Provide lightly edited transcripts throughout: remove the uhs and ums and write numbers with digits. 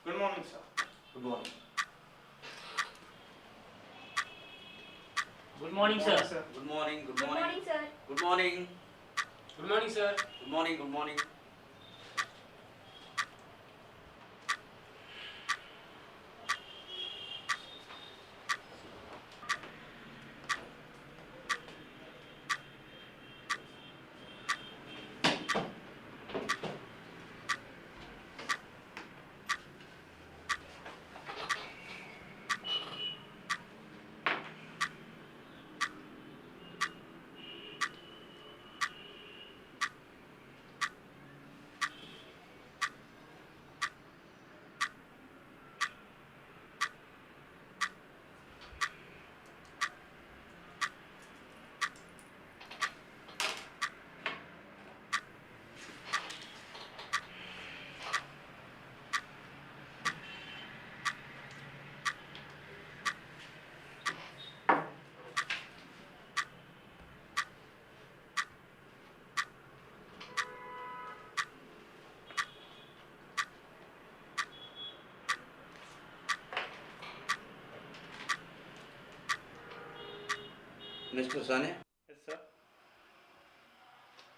Good morning, sir. Good morning. Good morning, sir. Good morning. Good Good morning. morning, sir. Good morning. Good morning, sir. Good morning. Good morning. Mr. Sane, Yes, sir.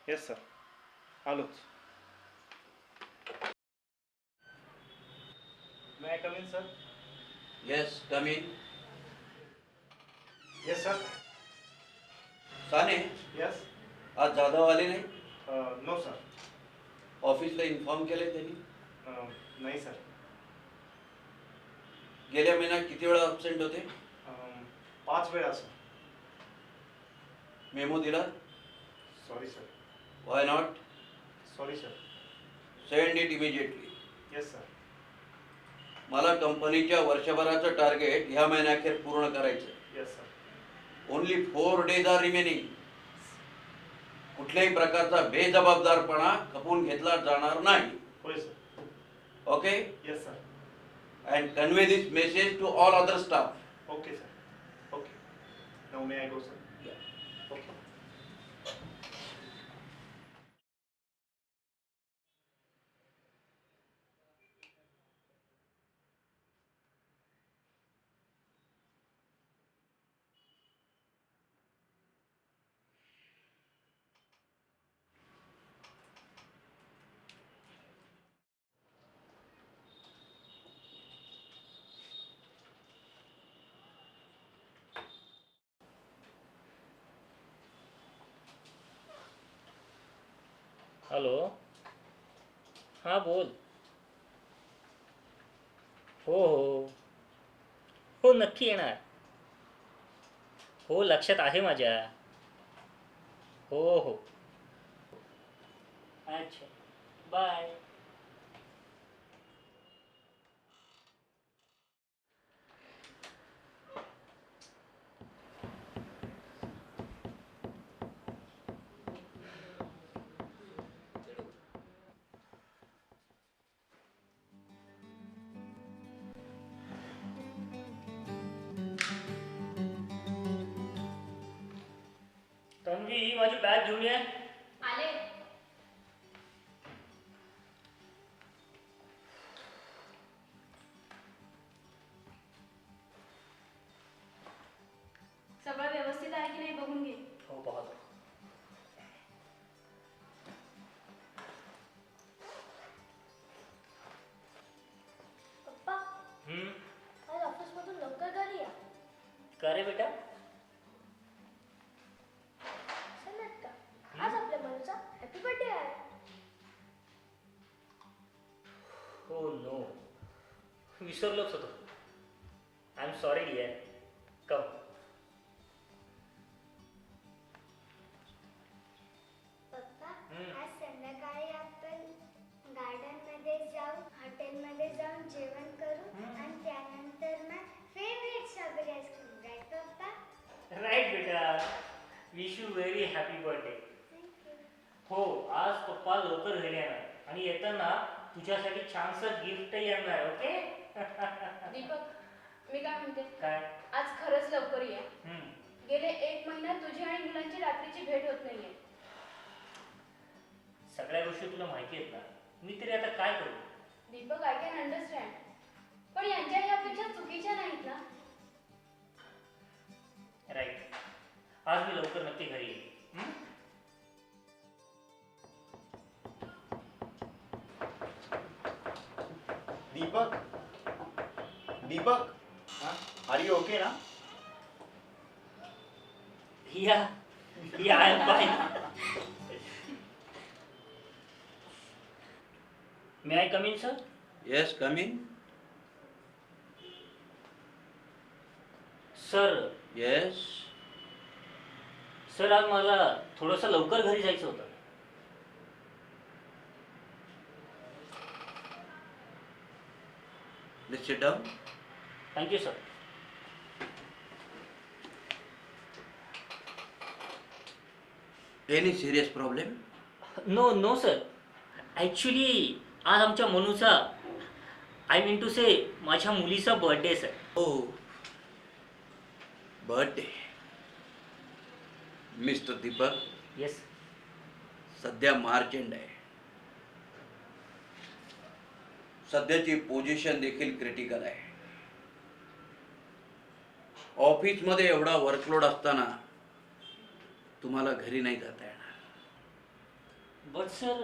Yes, sir. आलोच. May I come in, sir? yes, come in. Yes, sir. Sane, Yes. आज जाधव आले नाही? No, sir. ऑफिसला inform केलंय त्यांनी? नाही, sir. गेल्या महिन्यात किती वेळा अब्सेंट होते? 5 वेळा, sir. मेमो दिला? Sorry, sir. Why not? Sorry, sir. Send it immediately. Yes, sir. मला कंपनीच्या वर्षभराचं टार्गेट ह्या महिन्याखेर पूर्ण करायचं. Yes, sir. Only 4 days are remaining. कुठल्याही प्रकारचा बेजबाबदारपणा खपून घेतला जाणार नाही. होय, sir. Okay? Yes, sir. And convey this message to all other staff. Okay, sir. Okay. Now may I go, sir? Yeah. Okay. Hello. हां बोल. हो हो हो नक्की येणार. हो लक्षात आहे माझ्या. हो हो. अच्छा बाय. तन्वी माझी बॅग घेऊन ये. आले. सगळं व्यवस्थित आहे की नाही बघून घे. हो पाहतो. पप्पा, आज ऑफिसमधून लवकर घरी या. का रे बेटा? सांगत का? आज आपल्या मनूचा हॅपी बर्थडे आहे. हो नो विसरलोच होतो. I am sorry dear. Come. पप्पा, आज संध्याकाळी आपण गार्डनमध्ये जाऊन हॉटेलमध्ये जाऊन जेवण करू आणि त्यानंतर मग फेवरेट स्ट्रॉबेरी आईस्क्रीम. राईट पप्पा? राईट बेटा. Wish you very happy birthday. Thank you. हो आज पप्पा लवकर घरी येणार आणि येताना तुझ्यासाठी छानसं गिफ्टही आणणार. ओके. दीपक, मी काय म्हणते, काय? आज खरंच लवकर ये. गेले 1 महिना तुझी आणि मुलांची रात्रीची भेट होत नाहीये. सगळ्या गोष्टी तुला माहिती आहेत ना. मी तरी आता काय करू? Deepak, I can understand. Deepak Deepak are you okay ना? Yeah, I'm fine. May I come in, sir? Yes come in. Sir yes. Sir आज मला थोडंसं लवकर घरी जायचं होतं. Please sit down. Thank you sir. Any serious problem? No sir. Actually आज आमच्या मनूचा आय मीन टू से माझ्या मुलीचा बर्थडे सर. हो, बर्थडे. Mister Deepak, yes. सध्या मार्च एंड आहे. सध्याची पोझिशन देखील क्रिटिकल आहे. ऑफिसमध्ये एवढा वर्कलोड असताना तुम्हाला घरी नाही जाता येणार. But sir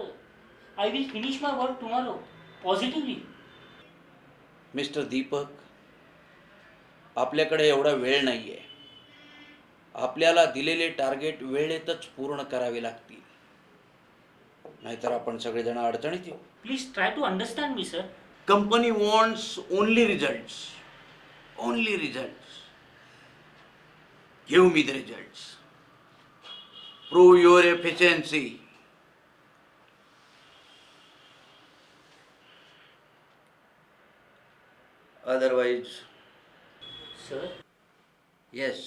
I will finish my work tomorrow positively. Mister Deepak, आपल्याकडे एवढा वेळ नाही आहे. आपल्याला दिलेले टार्गेट वेळेतच पूर्ण करावे लागतील, नाहीतर आपण सगळेजण अडचणीत येऊ. Please try to understand me sir. Company wants only results. Only results. Give me the results. Prove your efficiency. Otherwise sir yes.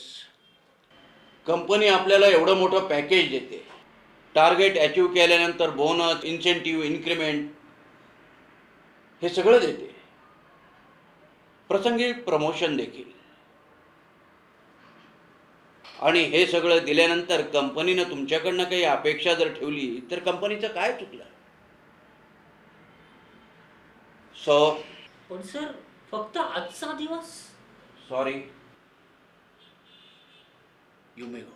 Company आपल्याला एवढं मोठं पॅकेज देते. टार्गेट अचीव केल्यानंतर बोनस, इन्सेंटिव्ह, इन्क्रिमेंट हे सगळं देते. प्रसंगी प्रमोशन देखील. आणि हे सगळं दिल्यानंतर कंपनीनं तुमच्याकडनं काही अपेक्षा जर ठेवली तर कंपनीचं काय चुकलं? सो पण सर फक्त आजचा दिवस. सॉरी, यू मे गो.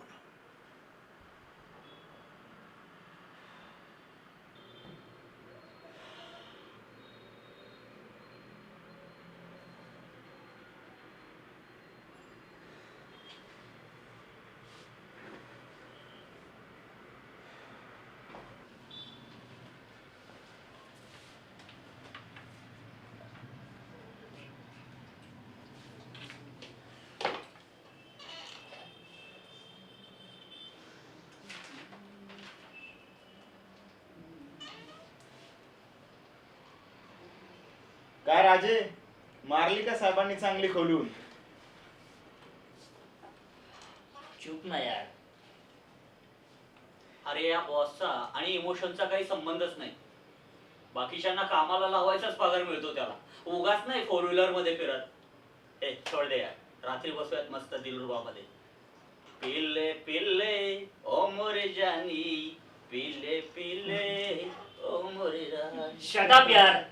काय राजे, मारली का साहेबांनी चांगली खोलून? चूप ना यार. अरे या बॉसचा आणि इमोशनचा काही संबंधच नाही. बाकीच्यांना कामाला लावायचाच पगार मिळतो त्याला. उगाच नाही फोर व्हीलर मध्ये फिरत. हे सोड दे यार. रात्री बसूयात मस्त दिलरुबामध्ये. पिल्ले पिल्ले ओ मोरे जानी, पिल्ले पिल्ले ओ मोरे रानी. शट अप यार.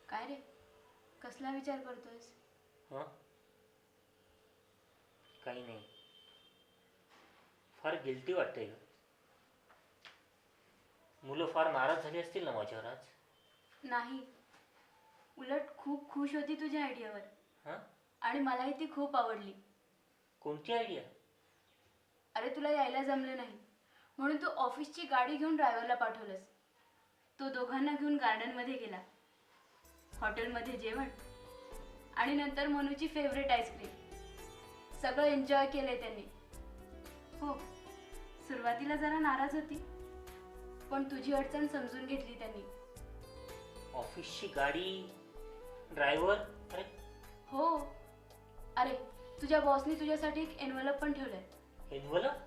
काय रे, कसला विचार करतोयस? हां काही नाही. फार गिल्टी वाटतंय का? मुलं फार नाराज झाली असतील ना माझ्यावर आज? नाही, उलट खूप खुश होती तुझ्या आयडियावर. हां आणि मलाही ती खूप आवडली. कोणती आयडिया? अरे तुला यायला जमलं नाही म्हणून तू ऑफिसची गाडी घेऊन ड्रायव्हरला पाठवलंस. तो दोघांना घेऊन गार्डनमध्ये गेला, हॉटेलमध्ये जेवण आणि नंतर मनूची फेवरेट आईस्क्रीम. सगळं एन्जॉय केलंय त्यांनी. हो, सुरुवातीला जरा नाराज होती, पण तुझी अडचण समजून घेतली त्यांनी. ऑफिसची गाडी, ड्रायव्हर. अरे हो, अरे तुझ्या बॉसनी तुझ्यासाठी एक एनवलप पण ठेवलंय. एनवलप?